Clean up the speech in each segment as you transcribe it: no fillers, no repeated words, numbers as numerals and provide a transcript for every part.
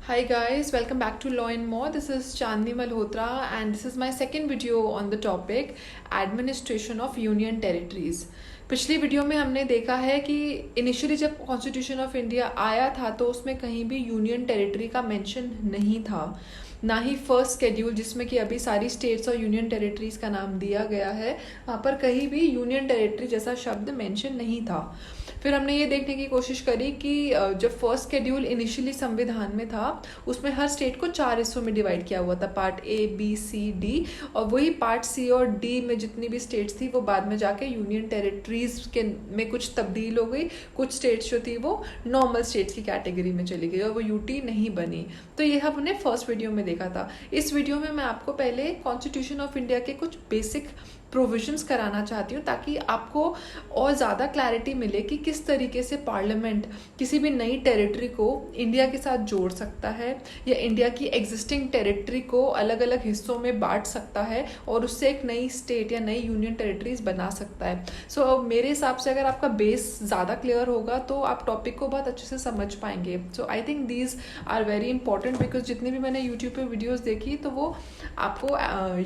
Hi guys, welcome back to Law and More. This is Chandni Malhotra and this is my second video on the topic Administration of Union Territories. पिछली video में हमने देखा है कि initially जब constitution of India आया था तो उसमें कहीं भी यूनियन टेरिटरी का मेंशन नहीं था, ना ही फर्स्ट शेड्यूल जिसमें कि अभी सारी स्टेट्स और यूनियन टेरिटरीज का नाम दिया गया है, वहाँ पर कहीं भी यूनियन टेरिटरी जैसा शब्द मेंशन नहीं था। फिर हमने ये देखने की कोशिश करी कि जब फर्स्ट शेड्यूल इनिशियली संविधान में था उसमें हर स्टेट को 4 हिस्सों में डिवाइड किया हुआ था, part A B C D, और वही पार्ट सी और डी में जितनी भी स्टेट्स थी वो बाद में जाके यूनियन टेरिटरीज के में कुछ तब्दील हो गई। कुछ स्टेट्स जो थी वो नॉर्मल स्टेट्स की कैटेगरी में चली गई और वो यूटी नहीं बनी। तो ये हमने फर्स्ट वीडियो में देखा था। इस वीडियो में मैं आपको पहले कॉन्स्टिट्यूशन ऑफ इंडिया के कुछ बेसिक प्रोविजंस कराना चाहती हूँ ताकि आपको और ज़्यादा क्लैरिटी मिले कि किस तरीके से पार्लियामेंट किसी भी नई टेरिटरी को इंडिया के साथ जोड़ सकता है या इंडिया की एग्जिस्टिंग टेरिटरी को अलग अलग हिस्सों में बांट सकता है और उससे एक नई स्टेट या नई यूनियन टेरिटरीज बना सकता है। सो मेरे हिसाब से अगर आपका बेस ज़्यादा क्लियर होगा तो आप टॉपिक को बहुत अच्छे से समझ पाएंगे। So I think these are very important because जितनी भी मैंने यूट्यूब पे वीडियोज़ देखी तो वो आपको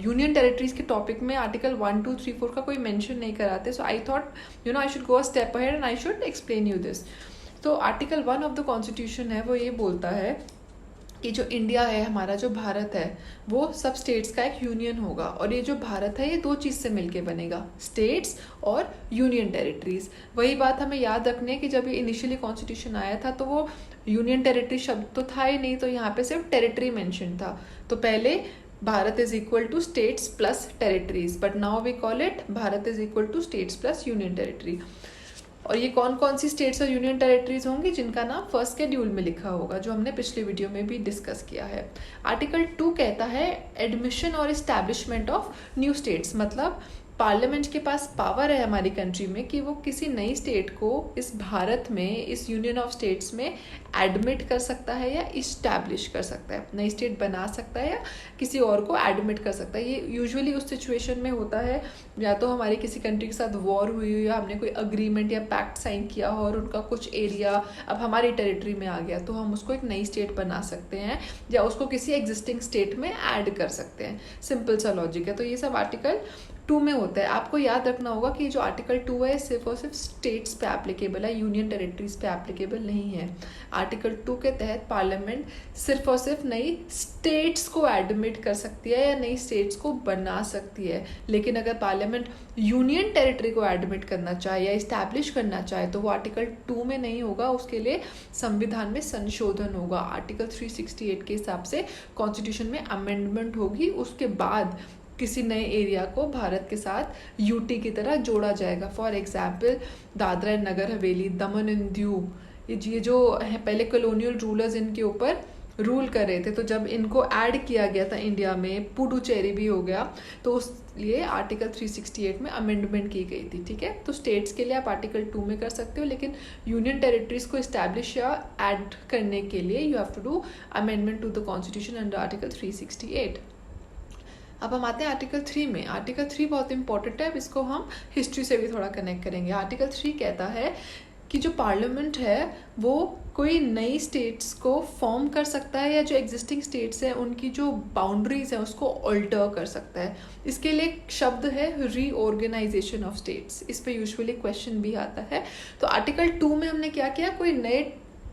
यूनियन टेरिटरीज के टॉपिक में आर्टिकल 1, 2, 3, 4 का कोई मेंशन नहीं कराते। So I thought I should go a step ahead and I should explain you this. तो आर्टिकल 1 ऑफ द कॉन्स्टिट्यूशन है वो ये बोलता है कि जो इंडिया है, हमारा जो भारत है, वो सब स्टेट्स का एक यूनियन होगा और ये जो भारत है ये दो चीज़ से मिलके बनेगा, स्टेट्स और यूनियन टेरिटरीज। वही बात हमें याद रखनी है कि जब ये इनिशियली कॉन्स्टिट्यूशन आया था तो वो यूनियन टेरिटरी शब्द तो था ही नहीं, तो यहाँ पे सिर्फ टेरिटरी मेंशन था। तो पहले Bharat is equal to states plus territories, but now we call it Bharat is equal to states plus union territory. और ये कौन कौन सी स्टेट्स और यूनियन टेरिटरीज होंगी जिनका नाम फर्स्ट शेड्यूल में लिखा होगा, जो हमने पिछले वीडियो में भी डिस्कस किया है। आर्टिकल 2 कहता है एडमिशन और इस्टेब्लिशमेंट ऑफ न्यू स्टेट्स, मतलब पार्लियामेंट के पास पावर है हमारी कंट्री में कि वो किसी नई स्टेट को इस भारत में, इस यूनियन ऑफ स्टेट्स में एडमिट कर सकता है या इस्टेब्लिश कर सकता है, नई स्टेट बना सकता है या किसी और को एडमिट कर सकता है। ये यूजुअली उस सिचुएशन में होता है या तो हमारी किसी कंट्री के साथ वॉर हुई हो या हमने कोई अग्रीमेंट या पैक्ट साइन किया हो और उनका कुछ एरिया अब हमारी टेरिटरी में आ गया तो हम उसको एक नई स्टेट बना सकते हैं या उसको किसी एग्जिस्टिंग स्टेट में ऐड कर सकते हैं। सिंपल सा लॉजिक है। तो ये सब आर्टिकल 2 में होता है। आपको याद रखना होगा कि जो आर्टिकल 2 है सिर्फ और सिर्फ स्टेट्स पे एप्लीकेबल है, यूनियन टेरिटरीज पे एप्लीकेबल नहीं है। आर्टिकल 2 के तहत पार्लियामेंट सिर्फ और सिर्फ नई स्टेट्स को एडमिट कर सकती है या नई स्टेट्स को बना सकती है, लेकिन अगर पार्लियामेंट यूनियन टेरिटरी को एडमिट करना चाहे या इस्टेब्लिश करना चाहे तो वो आर्टिकल 2 में नहीं होगा, उसके लिए संविधान में संशोधन होगा। आर्टिकल 368 के हिसाब से कॉन्स्टिट्यूशन में अमेंडमेंट होगी, उसके बाद किसी नए एरिया को भारत के साथ यूटी की तरह जोड़ा जाएगा। For example Dadra and Nagar Haveli, Daman and Diu, ये जो है पहले कॉलोनियल रूलर्स इनके ऊपर रूल कर रहे थे, तो जब इनको ऐड किया गया था इंडिया में, पुडुचेरी भी हो गया, तो उस लिए आर्टिकल 368 में अमेंडमेंट की गई थी। ठीक है, तो स्टेट्स के लिए आप आर्टिकल 2 में कर सकते हो, लेकिन यूनियन टेरिटरीज को इस्टेब्लिश या ऐड करने के लिए you have to do amendment to the constitution under article 368। अब हम आते हैं आर्टिकल 3 में। आर्टिकल 3 बहुत इंपॉर्टेंट है, अब इसको हम हिस्ट्री से भी थोड़ा कनेक्ट करेंगे। आर्टिकल 3 कहता है कि जो पार्लियामेंट है वो कोई नई स्टेट्स को फॉर्म कर सकता है या जो एग्जिस्टिंग स्टेट्स हैं उनकी जो बाउंड्रीज हैं उसको ऑल्टर कर सकता है। इसके लिए एक शब्द है रीऑर्गेनाइजेशन ऑफ स्टेट्स, इस पे यूजुअली क्वेश्चन भी आता है। तो आर्टिकल 2 में हमने क्या किया, कोई नए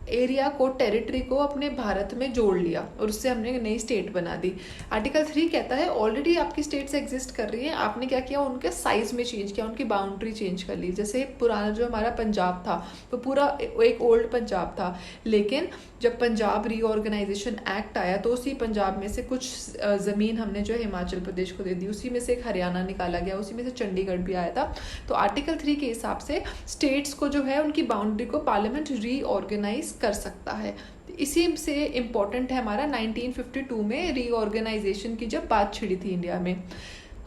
एरिया को, टेरिटरी को अपने भारत में जोड़ लिया और उससे हमने एक नई स्टेट बना दी। आर्टिकल 3 कहता है ऑलरेडी आपकी स्टेट्स एग्जिस्ट कर रही हैं, आपने क्या किया, उनके साइज में चेंज किया, उनकी बाउंड्री चेंज कर ली। जैसे पुराना जो हमारा पंजाब था तो पूरा एक ओल्ड पंजाब था, लेकिन जब पंजाब रीऑर्गेनाइजेशन एक्ट आया तो उसी पंजाब में से कुछ ज़मीन हमने जो है हिमाचल प्रदेश को दे दी, उसी में से एक हरियाणा निकाला गया, उसी में से चंडीगढ़ भी आया था। तो आर्टिकल 3 के हिसाब से स्टेट्स को जो है उनकी बाउंड्री को पार्लियामेंट रीऑर्गेनाइज कर सकता है। इसी से इम्पोर्टेंट है हमारा 1952 में रीऑर्गेनाइजेशन की जब बात छिड़ी थी इंडिया में।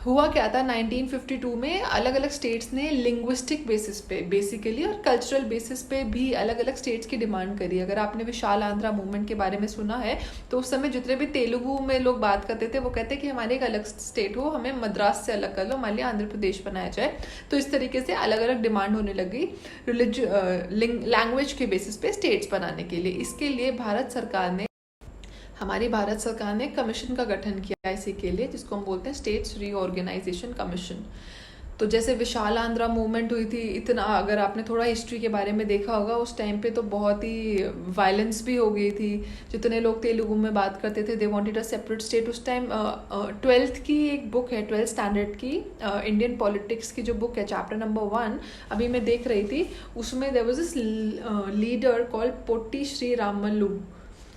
हुआ क्या था, 1952 में अलग अलग स्टेट्स ने लिंग्विस्टिक बेसिस पे बेसिकली और कल्चरल बेसिस पे भी अलग अलग स्टेट्स की डिमांड करी। अगर आपने विशाल आंध्रा मूवमेंट के बारे में सुना है तो उस समय जितने भी तेलुगु में लोग बात करते थे वो कहते कि हमारे एक अलग स्टेट हो, हमें मद्रास से अलग कर लो, मान लिया आंध्र प्रदेश बनाया जाए। तो इस तरीके से अलग अलग डिमांड होने लगी लैंग्वेज के बेसिस पे स्टेट्स बनाने के लिए। इसके लिए भारत सरकार ने हमारी भारत सरकार ने कमीशन का गठन किया इसी के लिए, जिसको हम बोलते हैं स्टेट्स रीऑर्गेनाइजेशन कमीशन। तो जैसे विशाल आंध्रा मूवमेंट हुई थी, इतना अगर आपने थोड़ा हिस्ट्री के बारे में देखा होगा, उस टाइम पे तो बहुत ही वायलेंस भी हो गई थी। जितने लोग तेलुगु में बात करते थे, they wanted a separate state. उस टाइम 12th की एक बुक है, 12th स्टैंडर्ड की इंडियन पॉलिटिक्स की जो बुक है, चैप्टर नंबर 1 अभी मैं देख रही थी, उसमें there was this leader called Potti Sri Ramulu.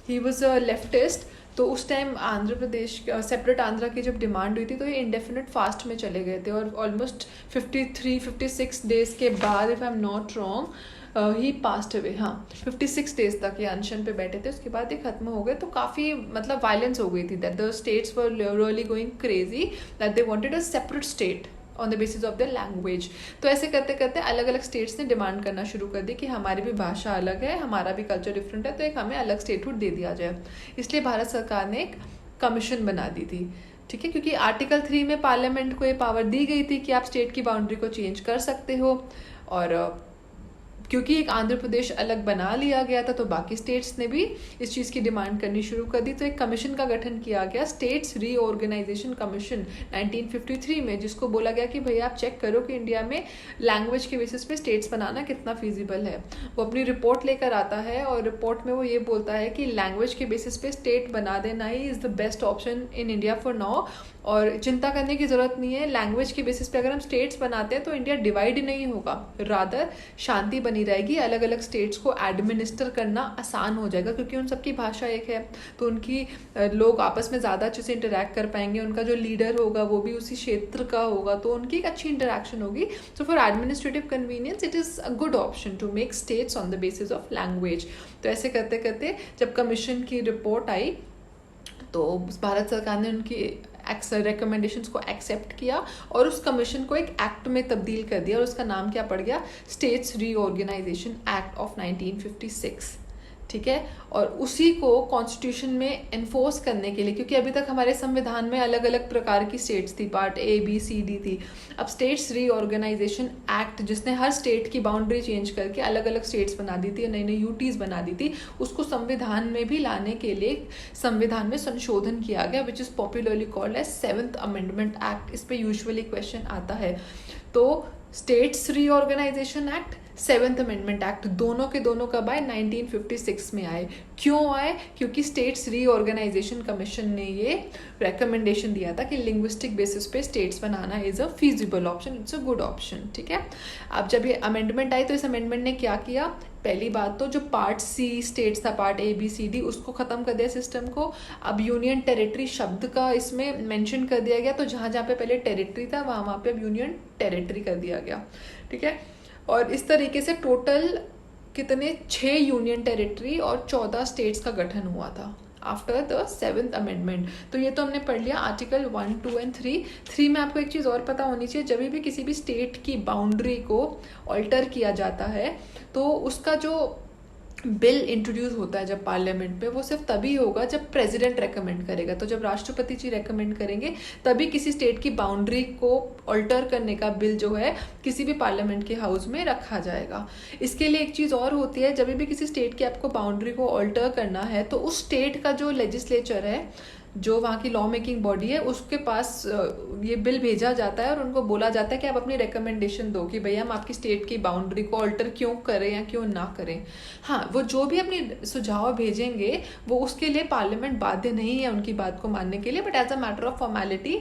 He was a leftist. तो उस टाइम आंध्र प्रदेश सेपरेट आंध्रा की जब डिमांड हुई थी, तो ये इंडेफिनिट फास्ट में चले गए थे, और ऑलमोस्ट 53-56 डेज के बाद, if I am not wrong, he passed away. हाँ, 56 डेज तक ये अनशन पे बैठे थे, उसके बाद ये खत्म हो गए। तो काफ़ी मतलब वायलेंस हो गई थी, that the states were really going crazy, that they wanted a separate state on the basis of the language. तो ऐसे करते करते अलग अलग स्टेट्स ने डिमांड करना शुरू कर दी कि हमारी भी भाषा अलग है, हमारा भी कल्चर डिफरेंट है, तो एक हमें अलग स्टेटहुड दे दिया जाए। इसलिए भारत सरकार ने एक कमीशन बना दी थी, ठीक है, क्योंकि आर्टिकल 3 में पार्लियामेंट को ये पावर दी गई थी कि आप स्टेट की बाउंड्री को चेंज कर सकते हो। और क्योंकि एक आंध्र प्रदेश अलग बना लिया गया था, तो बाकी स्टेट्स ने भी इस चीज़ की डिमांड करनी शुरू कर दी। तो एक कमीशन का गठन किया गया, स्टेट्स रीऑर्गेनाइजेशन कमीशन 1953 में, जिसको बोला गया कि भैया आप चेक करो कि इंडिया में लैंग्वेज के बेसिस पे स्टेट्स बनाना कितना फीजिबल है। वो अपनी रिपोर्ट लेकर आता है, और रिपोर्ट में वो ये बोलता है कि लैंग्वेज के बेसिस पे स्टेट बना देना he is the best option in India for now, और चिंता करने की ज़रूरत नहीं है। लैंग्वेज के बेसिस पे अगर हम स्टेट्स बनाते हैं तो इंडिया डिवाइड नहीं होगा, रादर शांति बनी रहेगी। अलग अलग स्टेट्स को एडमिनिस्टर करना आसान हो जाएगा, क्योंकि उन सबकी भाषा एक है, तो उनकी लोग आपस में ज़्यादा अच्छे से इंटरेक्ट कर पाएंगे। उनका जो लीडर होगा वो भी उसी क्षेत्र का होगा, तो उनकी एक अच्छी इंटरेक्शन होगी। So for administrative convenience it is a good option to make states on the basis of language. तो ऐसे करते करते जब कमीशन की रिपोर्ट आई, तो भारत सरकार ने उनकी रिकमेंडेशंस को एक्सेप्ट किया और उस कमीशन को एक एक्ट में तब्दील कर दिया, और उसका नाम क्या पड़ गया, स्टेट्स रीऑर्गेनाइजेशन एक्ट ऑफ 1956, ठीक है। और उसी को कॉन्स्टिट्यूशन में एनफोर्स करने के लिए, क्योंकि अभी तक हमारे संविधान में अलग अलग प्रकार की स्टेट्स थी, part A, B, C, D थी। अब स्टेट्स रीऑर्गेनाइजेशन एक्ट, जिसने हर स्टेट की बाउंड्री चेंज करके अलग अलग स्टेट्स बना दी थी, नई नई यूटीज बना दी थी, उसको संविधान में भी लाने के लिए संविधान में संशोधन किया गया, which is popularly called as 7th amendment act. इस पर यूजुअली क्वेश्चन आता है। तो states reorganisation act, 7th amendment act, दोनों के दोनों कब आए, 1956 में आए। क्यों आए, क्योंकि स्टेट्स रीऑर्गेनाइजेशन कमीशन ने ये रेकमेंडेशन दिया था कि लिंग्विस्टिक बेसिस पे states banana is a feasible option, it's a good option, ठीक है। अब जब ये अमेंडमेंट आई, तो इस अमेंडमेंट ने क्या किया, पहली बात तो जो पार्ट C स्टेट्स था, part A, B, C, D, उसको ख़त्म कर दिया सिस्टम को। अब यूनियन टेरिटरी शब्द का इसमें मेंशन कर दिया गया, तो जहाँ जहाँ पे पहले टेरिटरी था वहाँ पे अब यूनियन टेरिटरी कर दिया गया, ठीक है। और इस तरीके से टोटल कितने 6 यूनियन टेरिटरी और 14 स्टेट्स का गठन हुआ था आफ्टर द 7th अमेंडमेंट। तो ये तो हमने पढ़ लिया आर्टिकल 1, 2 एंड 3 में आपको एक चीज़ और पता होनी चाहिए, जब भी किसी भी स्टेट की बाउंड्री को ऑल्टर किया जाता है, तो उसका जो बिल इंट्रोड्यूस होता है जब पार्लियामेंट में, वो सिर्फ तभी होगा जब प्रेसिडेंट रेकमेंड करेगा। तो जब राष्ट्रपति जी रेकमेंड करेंगे, तभी किसी स्टेट की बाउंड्री को ऑल्टर करने का बिल जो है किसी भी पार्लियामेंट के हाउस में रखा जाएगा। इसके लिए एक चीज़ और होती है, जब भी किसी स्टेट की आपको बाउंड्री को ऑल्टर करना है, तो उस स्टेट का जो लेजिस्लेचर है, जो वहाँ की लॉ मेकिंग बॉडी है, उसके पास ये बिल भेजा जाता है और उनको बोला जाता है कि आप अपनी रिकमेंडेशन दो कि भैया हम आपकी स्टेट की बाउंड्री को ऑल्टर क्यों करें या क्यों ना करें। हाँ, वो जो भी अपनी सुझाव भेजेंगे, वो उसके लिए पार्लियामेंट बाध्य नहीं है उनकी बात को मानने के लिए, but as a matter of formality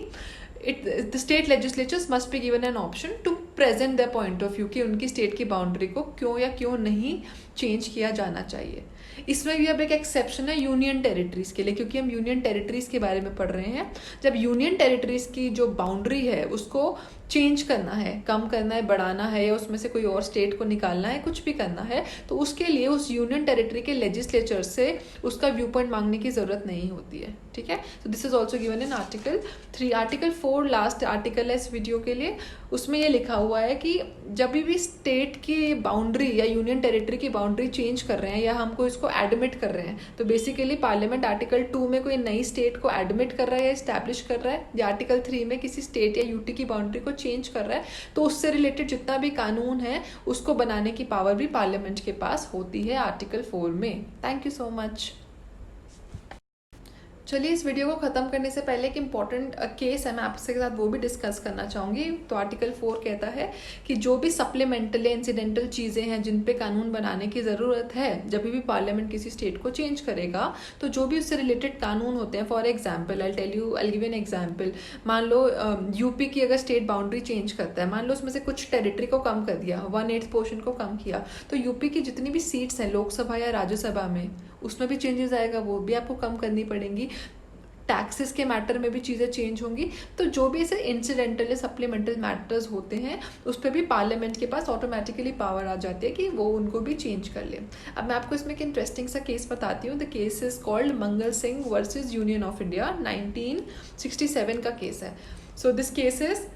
the state legislatures must be given an option to present their point of view कि उनकी स्टेट की बाउंड्री को क्यों या क्यों नहीं चेंज किया जाना चाहिए। इसमें भी अब एक एक्सेप्शन है यूनियन टेरिटरीज के लिए, क्योंकि हम यूनियन टेरिटरीज के बारे में पढ़ रहे हैं। जब यूनियन टेरिटरीज की जो बाउंड्री है उसको चेंज करना है, कम करना है, बढ़ाना है, या उसमें से कोई और स्टेट को निकालना है, कुछ भी करना है, तो उसके लिए उस यूनियन टेरिटरी के लेजिस्लेचर से उसका व्यू पॉइंट मांगने की जरूरत नहीं होती है, ठीक है। तो this is also given in article 3। Article 4 last article है इस वीडियो के लिए, उसमें ये लिखा हुआ है कि जब भी स्टेट की बाउंड्री या यूनियन टेरिटरी की बाउंड्री चेंज कर रहे हैं या हमको इसको एडमिट कर रहे हैं, तो बेसिकली पार्लियामेंट आर्टिकल 2 में कोई नई स्टेट को एडमिट कर रहा है या इस्टेब्लिश कर रहा है, या आर्टिकल 3 में किसी स्टेट या यूटी की बाउंड्री को चेंज कर रहा है, तो उससे रिलेटेड जितना भी कानून है उसको बनाने की पावर भी पार्लियामेंट के पास होती है आर्टिकल 4 में। Thank you so much. चलिए इस वीडियो को ख़त्म करने से पहले एक इम्पॉर्टेंट केस है, मैं आपके साथ वो भी डिस्कस करना चाहूँगी। तो आर्टिकल 4 कहता है कि जो भी सप्लीमेंटल या इंसिडेंटल चीज़ें हैं जिन पे कानून बनाने की ज़रूरत है, जब भी पार्लियामेंट किसी स्टेट को चेंज करेगा तो जो भी उससे रिलेटेड कानून होते हैं, for example I give an example, मान लो यूपी की अगर स्टेट बाउंड्री चेंज करता है, मान लो उसमें से कुछ टेरिटरी को कम कर दिया, 1/8 पोर्शन को कम किया, तो यूपी की जितनी भी सीट्स हैं लोकसभा या राज्यसभा में, उसमें भी चेंजेस आएगा, वो भी आपको कम करनी पड़ेंगी। टैक्सेस के मैटर में भी चीज़ें चेंज होंगी। तो जो भी ऐसे इंसिडेंटल या सप्लीमेंटल मैटर्स होते हैं उस पर भी पार्लियामेंट के पास ऑटोमेटिकली पावर आ जाती है कि वो उनको भी चेंज कर ले। अब मैं आपको इसमें एक इंटरेस्टिंग सा केस बताती हूँ। The case is called Mangal Singh versus union of India, 1967 का केस है। So this case is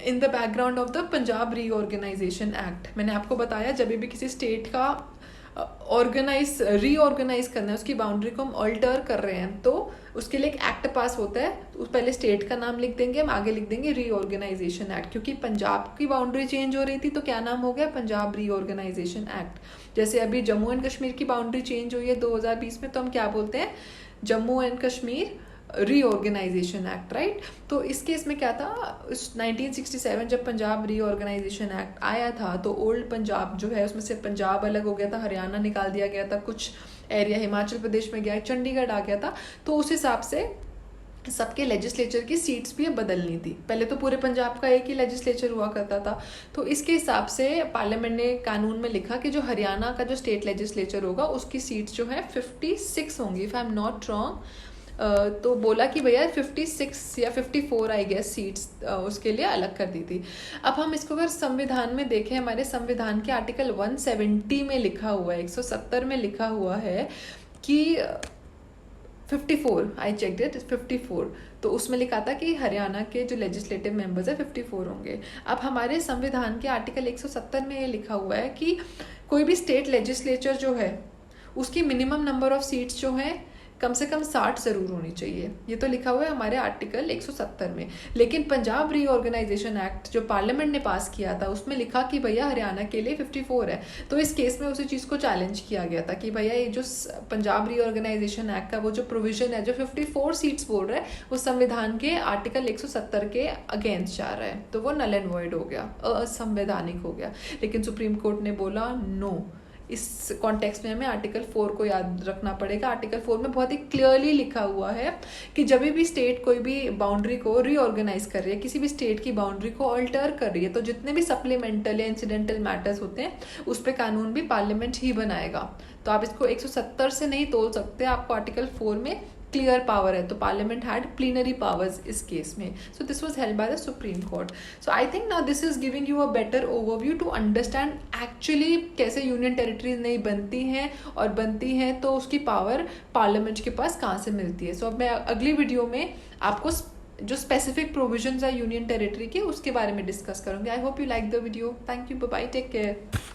in the background of the Punjab reorganisation act. मैंने आपको बताया जब भी किसी स्टेट का रीऑर्गेनाइज करना है, उसकी बाउंड्री को हम अल्टर कर रहे हैं, तो उसके लिए एक एक्ट पास होता है। तो पहले स्टेट का नाम लिख देंगे, हम आगे लिख देंगे रीऑर्गेनाइजेशन एक्ट, क्योंकि पंजाब की बाउंड्री चेंज हो रही थी तो क्या नाम हो गया, पंजाब रीऑर्गेनाइजेशन एक्ट। जैसे अभी जम्मू एंड कश्मीर की बाउंड्री चेंज हुई है 2020 में, तो हम क्या बोलते हैं, Jammu and Kashmir reorganisation act, right. तो इस केस में क्या था, 1967 जब पंजाब रीऑर्गेनाइजेशन एक्ट आया था तो ओल्ड पंजाब जो है उसमें से पंजाब अलग हो गया था, हरियाणा निकाल दिया गया था, कुछ एरिया हिमाचल प्रदेश में गया, चंडीगढ़ आ गया था। तो उस हिसाब से सबके लेजिस्लेचर की सीट्स भी बदलनी थी। पहले तो पूरे पंजाब का एक ही लेजिस्लेचर हुआ करता था, तो इसके हिसाब से पार्लियामेंट ने कानून में लिखा कि जो हरियाणा का जो स्टेट लेजिस्लेचर होगा उसकी सीट्स जो है 56 होंगी, if I am not wrong. तो बोला कि भैया 56 या 54 आई गेस सीट्स उसके लिए अलग कर दी थी। अब हम इसको अगर संविधान में देखें, हमारे संविधान के आर्टिकल 170 में लिखा हुआ है, 170 में लिखा हुआ है कि 54, आई चेक इट, 54। तो उसमें लिखा था कि हरियाणा के जो लेजिस्लेटिव मेंबर्स है 54 होंगे। अब हमारे संविधान के आर्टिकल 170 में ये लिखा हुआ है कि कोई भी स्टेट लेजिस्लेचर जो है उसकी मिनिमम नंबर ऑफ सीट्स जो है कम से कम 60 जरूर होनी चाहिए। ये तो लिखा हुआ है हमारे आर्टिकल 170 में। लेकिन पंजाब रीऑर्गेनाइजेशन एक्ट जो पार्लियामेंट ने पास किया था उसमें लिखा कि भैया हरियाणा के लिए 54 है। तो इस केस में उसी चीज़ को चैलेंज किया गया था कि भैया ये जो पंजाब रीऑर्गेनाइजेशन एक्ट का वो जो प्रोविजन है जो 54 सीट्स बोल रहा है वो संविधान के आर्टिकल 170 के अगेंस्ट जा रहा है, तो वो नल एंड वॉइड हो गया, असंवैधानिक हो गया। लेकिन सुप्रीम कोर्ट ने बोला नो, इस कॉन्टेक्स्ट में हमें आर्टिकल 4 को याद रखना पड़ेगा। आर्टिकल 4 में बहुत ही क्लियरली लिखा हुआ है कि जब भी स्टेट कोई भी बाउंड्री को रीऑर्गेनाइज कर रही है, किसी भी स्टेट की बाउंड्री को अल्टर कर रही है, तो जितने भी सप्लीमेंटल या इंसिडेंटल मैटर्स होते हैं उस पर कानून भी पार्लियामेंट ही बनाएगा। तो आप इसको 170 से नहीं तोल सकते, आपको आर्टिकल 4 में क्लियर पावर है। तो पार्लियामेंट हैड प्लीनरी पावर्स इस केस में। So this was held by the supreme court. So I think now this is giving you a better overview to understand actually कैसे यूनियन टेरिटरीज नहीं बनती हैं, और बनती हैं तो उसकी पावर पार्लियामेंट के पास कहाँ से मिलती है। सो अब मैं अगली वीडियो में आपको जो स्पेसिफिक प्रोविजंस है यूनियन टेरिटरी के उसके बारे में डिस्कस करूंगी। I hope you like the video. Thank you, bye bye, take care.